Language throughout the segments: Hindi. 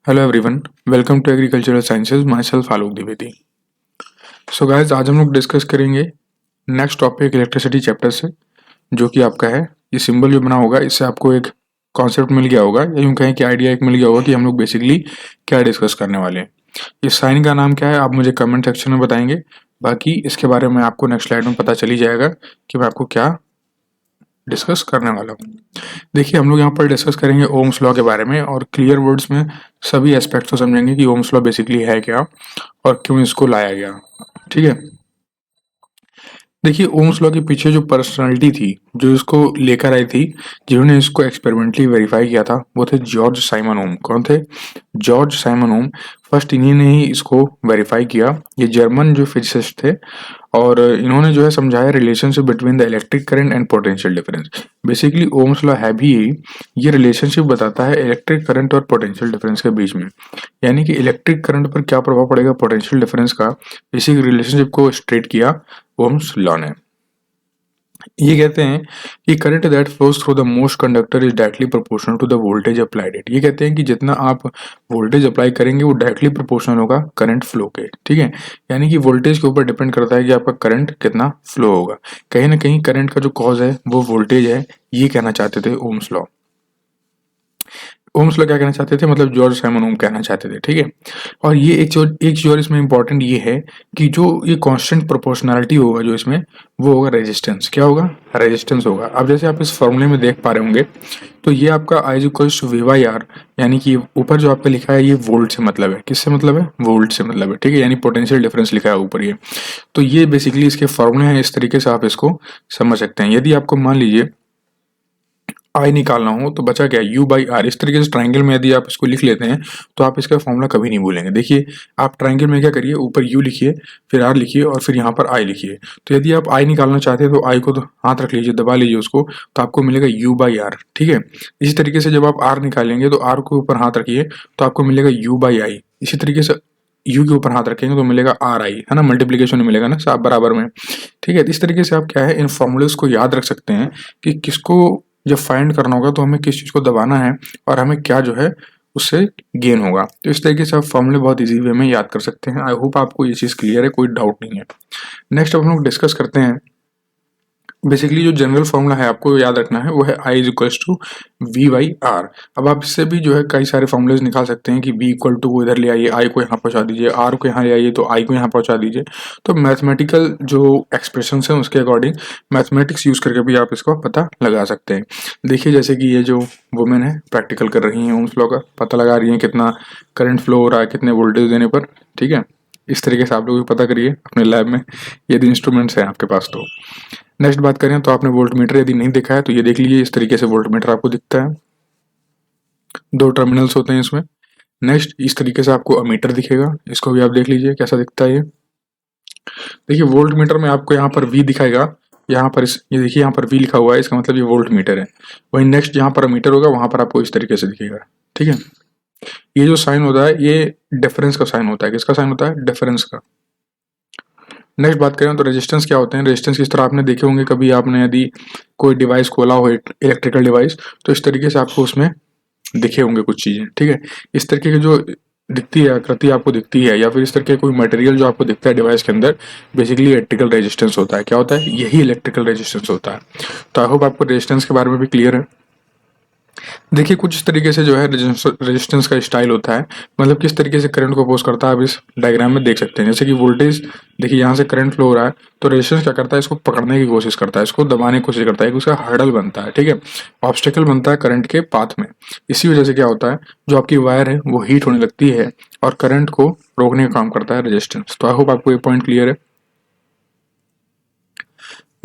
Hello everyone, welcome to agricultural sciences. Myself Alok Dwivedi. So guys, आज हम लोग डिस्कस करेंगे नेक्स्ट टॉपिक इलेक्ट्रिसिटी चैप्टर से, जो कि आपका है ये सिंबल जो बना होगा, इससे आपको एक कॉन्सेप्ट मिल गया होगा या यूँ कहें कि आइडिया एक मिल गया होगा कि हम लोग बेसिकली क्या डिस्कस करने वाले हैं। इस साइन का नाम क्या है आप मुझे कमेंट सेक्शन में बताएंगे। बाकी इसके बारे में आपको नेक्स्ट स्लाइड में पता चल ही जाएगा कि मैं आपको क्या डिस्कस करने वाला हूँ। देखिए, हम लोग यहाँ पर डिस्कस करेंगे ओम्स लॉ के बारे में और क्लियर वर्ड्स में सभी एस्पेक्ट्स को समझेंगे कि ओम्स लॉ बेसिकली है क्या और क्यों इसको लाया गया। ठीक है, देखिए ओम्स लॉ के पीछे जो पर्सनालिटी थी जो इसको लेकर आई थी, जिन्होंने इसको एक्सपेरिमेंटली वेरीफाई किया था, वो थे जॉर्ज साइमन ओम। कौन थे? जॉर्ज साइमन ओम। फर्स्ट इन्हीं ने ही इसको वेरीफाई किया। ये जर्मन जो फिजिसिस्ट थे और इन्होंने जो है समझाया relationship between the electric current and potential difference. Basically Ohm's law है भी यही, ये रिलेशनशिप बताता है इलेक्ट्रिक करंट और पोटेंशियल डिफरेंस के बीच में, यानी कि इलेक्ट्रिक करंट पर क्या प्रभाव पड़ेगा पोटेंशियल डिफरेंस का। इसी रिलेशनशिप को स्ट्रेट किया ओम्स लॉ ने। ये कहते हैं कि current that flows through the most conductor is directly proportional to the voltage applied it. ये कहते हैं कि जितना आप वोल्टेज अप्लाई करेंगे वो डायरेक्टली प्रोपोर्शनल होगा करंट फ्लो के। ठीक है, यानी कि वोल्टेज के ऊपर डिपेंड करता है कि आपका करंट कितना फ्लो होगा। कहीं ना कहीं करंट का जो कॉज है वो वोल्टेज है, ये कहना चाहते थे ओम्स लॉ। ओम्स लॉ क्या कहना चाहते थे, मतलब जॉर्ज साइमन ओम कहना चाहते थे। ठीक है, और ये एक चीज और इसमें इंपॉर्टेंट ये है कि जो ये कांस्टेंट प्रोपोर्शनैलिटी होगा जो इसमें, वो होगा रेजिस्टेंस। क्या होगा? रेजिस्टेंस होगा। अब जैसे आप इस फॉर्मूले में देख पा रहे होंगे, तो ये आपका I इक्वल्स टू V/R, यानी कि ऊपर जो आपका लिखा है ये वोल्ट से मतलब है। किससे मतलब है? वोल्ट से मतलब है। ठीक है, यानी पोटेंशियल डिफरेंस लिखा है ऊपर ये। तो ये बेसिकली इसके फॉर्मूले हैं, इस तरीके से आप इसको समझ सकते हैं। यदि आपको मान लीजिए आई निकालना हो तो बचा क्या? U/R। इस तरीके से ट्राइंगल में यदि आप इसको लिख लेते हैं तो आप इसका फॉर्मूला कभी नहीं भूलेंगे। देखिए, आप ट्राइंगल में क्या करिए, ऊपर U लिखिए, फिर R लिखिए और फिर यहाँ पर I लिखिए। तो यदि आप I निकालना चाहते हैं तो I को तो हाथ रख लीजिए, दबा लीजिए उसको, तो आपको मिलेगा U/R। ठीक है, इसी तरीके से जब आप R निकालेंगे तो R को ऊपर हाथ रखिए तो आपको मिलेगा U/I। इसी तरीके से U के ऊपर हाथ रखेंगे तो मिलेगा RI, है ना, मल्टीप्लीकेशन में मिलेगा ना, सब बराबर में। ठीक है, इस तरीके से आप क्या है इन फॉर्मूलेस को याद रख सकते हैं कि किसको जब फाइंड करना होगा तो हमें किस चीज़ को दबाना है और हमें क्या जो है उससे गेन होगा। तो इस तरीके से आप फॉर्मूले बहुत इजी वे में याद कर सकते हैं। आई होप आपको ये चीज़ क्लियर है, कोई डाउट नहीं है। नेक्स्ट अब हम लोग डिस्कस करते हैं बेसिकली जो जनरल फॉर्मूला है आपको याद रखना है, वो है I is equals to V/R। अब आप इससे भी जो है कई सारे फॉर्मूलेज निकाल सकते हैं कि V इक्वल टू को इधर ले आइए, I को यहाँ पहुँचा दीजिए, R को यहाँ ले आइए तो I को यहाँ पहुँचा दीजिए। तो मैथमेटिकल जो एक्सप्रेशन है उसके अकॉर्डिंग मैथमेटिक्स यूज करके भी आप इसको पता लगा सकते हैं। देखिए, जैसे कि ये जो वुमेन है प्रैक्टिकल कर रही हैं, ओम्स लॉ का पता लगा रही हैं कितना करंट फ्लो हो रहा है कितने वोल्टेज देने पर। ठीक है, इस तरीके से आप लोग भी पता करिए अपने लैब में, यदि इंस्ट्रूमेंट्स हैं आपके पास तो। नेक्स्ट बात करें तो आपने वोल्ट मीटर यदि नहीं देखा है तो ये देख लीजिए, इस तरीके से वोल्ट मीटर आपको दिखता है, दो टर्मिनल्स होते हैं इसमें। नेक्स्ट इस तरीके से आपको अमीटर दिखेगा, इसको भी आप देख लीजिए कैसा दिखता है ये। देखिए, वोल्ट मीटर में आपको यहाँ पर V दिखाएगा, यहाँ पर ये देखिए यहाँ पर V लिखा हुआ है, इसका मतलब ये वोल्ट मीटर है। वहीं नेक्स्ट जहाँ पर अमीटर होगा वहां पर आपको इस तरीके से दिखेगा। ठीक है, ये जो साइन होता है ये डिफरेंस का साइन होता है। किसका साइन होता है? डिफरेंस का। नेक्स्ट बात करें तो रेजिस्टेंस क्या होते हैं। रेजिस्टेंस किस तरह आपने देखे होंगे, कभी आपने यदि कोई डिवाइस खोला हो इलेक्ट्रिकल डिवाइस, तो इस तरीके से आपको उसमें दिखे होंगे कुछ चीजें। ठीक है, इस तरीके की जो दिखती है आकृति आपको दिखती है, या फिर इस तरह के कोई मटेरियल जो आपको दिखता है डिवाइस के अंदर, बेसिकली इलेक्ट्रिकल रेजिस्टेंस होता है। क्या होता है? यही इलेक्ट्रिकल रेजिस्टेंस होता है। तो आई होप आपको रेजिस्टेंस के बारे में भी क्लियर है। देखिए, कुछ इस तरीके से जो है रेजिस्टेंस का स्टाइल होता है, मतलब किस तरीके से करंट को अपोज करता है आप इस डायग्राम में देख सकते हैं। जैसे कि वोल्टेज, देखिए यहाँ से करंट फ्लो हो रहा है तो रेजिस्टेंस क्या करता है, इसको पकड़ने की कोशिश करता है, इसको दबाने की कोशिश करता है, उसका हर्डल बनता है। ठीक है, ऑब्स्टेकल बनता है करंट के पाथ में। इसी वजह से क्या होता है, जो आपकी वायर है वो हीट होने लगती है और करंट को रोकने का काम करता है रेजिस्टेंस। तो आई होप आपको ये पॉइंट क्लियर है।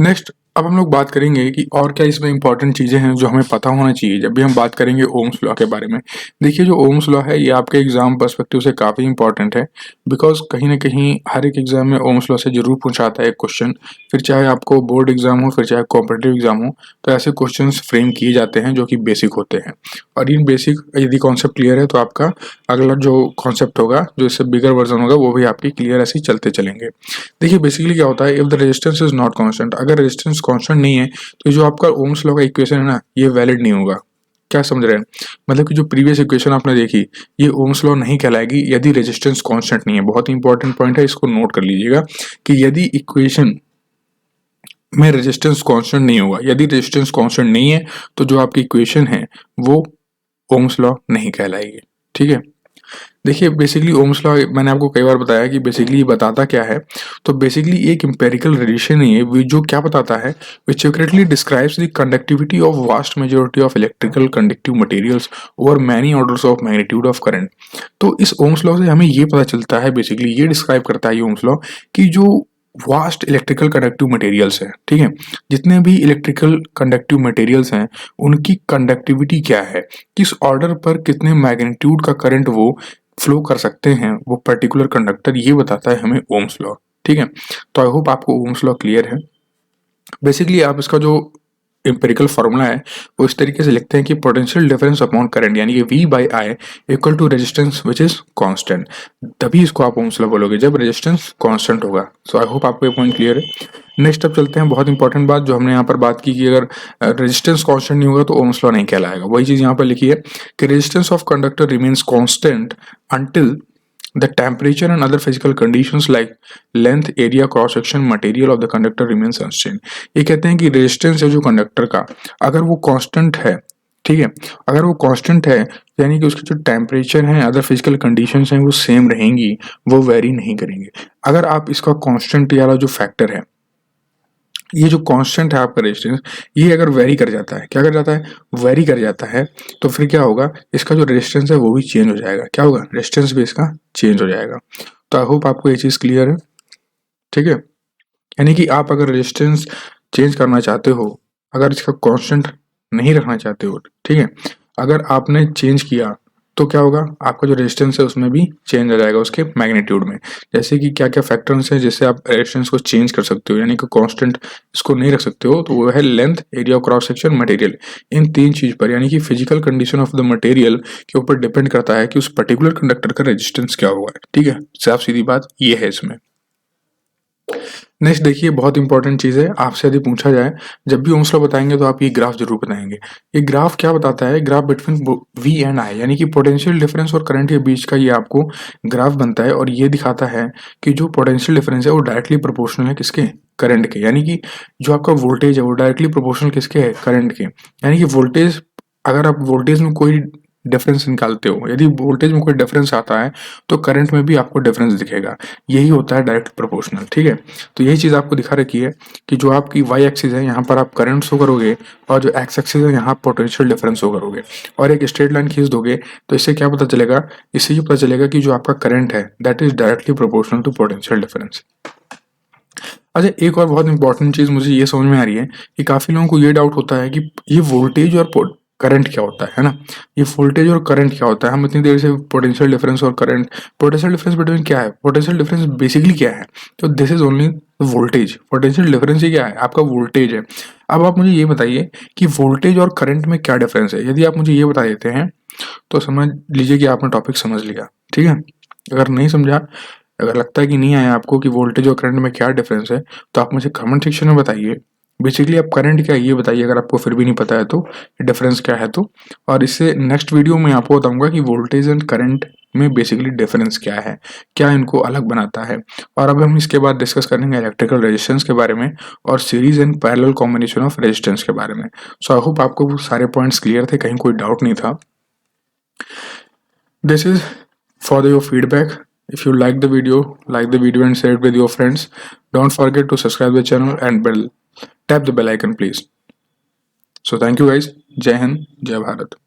नेक्स्ट अब हम लोग बात करेंगे कि और क्या इसमें इंपॉर्टेंट चीज़ें हैं जो हमें पता होना चाहिए जब भी हम बात करेंगे ओम्स लॉ के बारे में। देखिए, जो ओम्स लॉ है ये आपके एग्जाम पर्सपेक्टिव से काफ़ी इंपॉर्टेंट है, बिकॉज कहीं ना कहीं हर एक एग्जाम में ओम्स लॉ से जरूर पूछा आता है एक क्वेश्चन। फिर चाहे आपको बोर्ड एग्जाम हो, फिर चाहे कॉम्पिटेटिव एग्जाम हो, तो ऐसे क्वेश्चन फ्रेम किए जाते हैं जो कि बेसिक होते हैं। और इन बेसिक यदि कॉन्सेप्ट क्लियर है तो आपका अगला जो कॉन्सेप्ट होगा, जो इससे बिगर वर्जन होगा, वो भी आपकी क्लियर ऐसे ही चलते चलेंगे। देखिए, बेसिकली क्या होता है, if the resistance is not constant, अगर रेजिस्टेंस कांस्टेंट नहीं है तो जो आपका ओम्स लॉ का इक्वेशन है ना, ये वैलिड नहीं होगा। क्या समझ रहे हैं? मतलब कि जो प्रीवियस इक्वेशन आपने देखी, ये ओम्स लॉ नहीं कहलाएगी यदि रेजिस्टेंस कांस्टेंट नहीं है। बहुत ही इंपॉर्टेंट पॉइंट है, इसको नोट कर लीजिएगा कि यदि इक्वेशन में रेजिस्टेंस कांस्टेंट नहीं होगा, यदि रेजिस्टेंस कांस्टेंट नहीं है तो जो आपकी इक्वेशन है वो ओम्स लॉ नहीं कहलाएगी। ठीक है, देखिए बेसिकली ओम्स लॉ मैंने आपको कई बार बताया कि बेसिकली ये बताता क्या है। तो बेसिकली एक एम्पेरिकल रिलेशन है ये, जो क्या बताता है, which accurately describes the conductivity of vast majority of electrical conductive materials over many orders of magnitude of current. तो इस ओम्स लॉ से हमें ये पता चलता है, बेसिकली ये डिस्क्राइब करता है ये ओम्स लॉ कि जो वास्ट इलेक्ट्रिकल कंडक्टिव मटेरियल्स हैं, ठीक है, जितने भी इलेक्ट्रिकल कंडक्टिव मटेरियल्स हैं उनकी कंडक्टिविटी क्या है, किस ऑर्डर पर कितने मैग्नीट्यूड का करंट वो फ्लो कर सकते हैं वो पर्टिकुलर कंडक्टर, ये बताता है हमें ओम्स लॉ। ठीक है, तो आई होप आपको ओम्स लॉ क्लियर है। बेसिकली आप इसका जो एम्पेरिकल फार्मूला है वो इस तरीके से लिखते हैं कि पोटेंशियल डिफरेंस अपॉन करंट, यानी कि V by I equal to resistance which is constant. तभी इसको आप ओम्स लॉ बोलोगे जब रेजिस्टेंस कांस्टेंट होगा। सो आई होप आपको ये पॉइंट क्लियर है। नेक्स्ट अब चलते हैं, बहुत इंपॉर्टेंट बात जो हमने यहाँ पर बात की कि अगर रेजिस्टेंस कांस्टेंट नहीं होगा तो ओम्स लॉ नहीं कहलाएगा। वही चीज यहाँ पर लिखी है कि resistance of conductor remains constant until the temperature and other physical conditions like length, area, cross section, material of the conductor remains unchanged। ये कहते हैं कि रेजिस्टेंस है जो कंडक्टर का, अगर वो कांस्टेंट है, ठीक है, अगर वो कांस्टेंट है यानी कि उसकी जो टेम्परेचर है, अदर फिजिकल कंडीशंस हैं वो सेम रहेंगी, वो वेरी नहीं करेंगे। अगर आप इसका कांस्टेंट वाला जो फैक्टर है, ये जो कांस्टेंट है आपका रेजिस्टेंस, ये अगर वेरी कर जाता है, क्या कर जाता है, वेरी कर जाता है, तो फिर क्या होगा, इसका जो रेजिस्टेंस है वो भी चेंज हो जाएगा। क्या होगा, रेजिस्टेंस भी इसका चेंज हो जाएगा। तो आई होप आपको ये चीज़ क्लियर है। ठीक है, यानी कि आप अगर रेजिस्टेंस चेंज करना चाहते हो, अगर इसका कांस्टेंट नहीं रखना चाहते हो, ठीक है, अगर आपने चेंज किया तो क्या होगा, आपका जो रेजिस्टेंस है उसमें भी चेंज आ जाएगा उसके मैग्नीट्यूड में। जैसे कि क्या क्या फैक्टर्स हैं जिससे आप रेजिस्टेंस को चेंज कर सकते हो, यानी कि कांस्टेंट इसको नहीं रख सकते हो, तो वो है length, area of cross section, material. इन तीन चीज पर, यानी कि physical condition of the material के ऊपर डिपेंड करता है कि उस पर्टिकुलर कंडक्टर का रेजिस्टेंस क्या होगा। ठीक है, साफ सीधी बात ये है इसमें। नेक्स्ट देखिए, बहुत इंपॉर्टेंट चीज़ है, आपसे यदि पूछा जाए जब भी ओम्स लॉ बताएंगे तो आप ये ग्राफ जरूर बताएंगे। ये ग्राफ क्या बताता है, graph between V and I, यानी कि पोटेंशियल डिफरेंस और करंट के बीच का ये आपको ग्राफ बनता है, और ये दिखाता है कि जो पोटेंशियल डिफरेंस है वो डायरेक्टली प्रोपोर्शनल है किसके, करंट के, यानी कि जो आपका वोल्टेज है वो डायरेक्टली प्रोपोर्शनल किसके है, करंट के। यानी कि वोल्टेज, अगर आप वोल्टेज में कोई डिफरेंस निकालते हो, यदि वोल्टेज में कोई डिफरेंस आता है तो करंट में भी आपको डिफरेंस दिखेगा, यही होता है डायरेक्ट प्रोपोर्शनल। ठीक है, तो यही चीज़ आपको दिखा रखी है कि जो आपकी वाई एक्सिस है यहाँ पर आप करंट शो करोगे, और जो एक्स एक्सिस है यहाँ पोटेंशियल डिफरेंस शो करोगे, और एक स्ट्रेट लाइन खींच दोगे तो इससे क्या पता चलेगा, इससे ये पता चलेगा कि जो आपका करंट है that is directly proportional to potential difference. अच्छा, एक और बहुत इंपॉर्टेंट चीज़ मुझे ये समझ में आ रही है कि काफ़ी लोगों को ये डाउट होता है कि ये वोल्टेज और करंट क्या होता है ना, ये वोल्टेज और करंट क्या होता है। हम इतनी देर से पोटेंशियल डिफरेंस और करंट, पोटेंशियल डिफरेंस बिटवीन क्या है, पोटेंशियल डिफरेंस बेसिकली क्या है, तो this is only voltage. Potential difference ही क्या है, आपका वोल्टेज है। अब आप मुझे ये बताइए कि वोल्टेज और करंट में क्या डिफरेंस है। यदि आप मुझे ये बता देते हैं तो समझ लीजिए कि आपने टॉपिक समझ लिया। ठीक है, अगर नहीं समझा, अगर लगता है कि नहीं आया आपको कि वोल्टेज और करंट में क्या डिफरेंस है, तो आप मुझे कमेंट सेक्शन में बताइए। बेसिकली आप करंट क्या है ये बताइए, अगर आपको फिर भी नहीं पता है तो डिफरेंस क्या है तो। और इससे नेक्स्ट वीडियो में आपको बताऊंगा कि वोल्टेज एंड करंट में बेसिकली डिफरेंस क्या है, क्या इनको अलग बनाता है। और अब हम इसके बाद डिस्कस करेंगे इलेक्ट्रिकल रेजिस्टेंस के बारे में और series and parallel combination of resistance के बारे में। सो आई होप आपको वो सारे पॉइंट्स क्लियर थे, कहीं कोई डाउट नहीं था। This is for your feedback. If you like the video and share it with your friends. Don't forget to subscribe the channel and tap the bell icon please. So thank you guys. Jai Hind, Jai Bharat.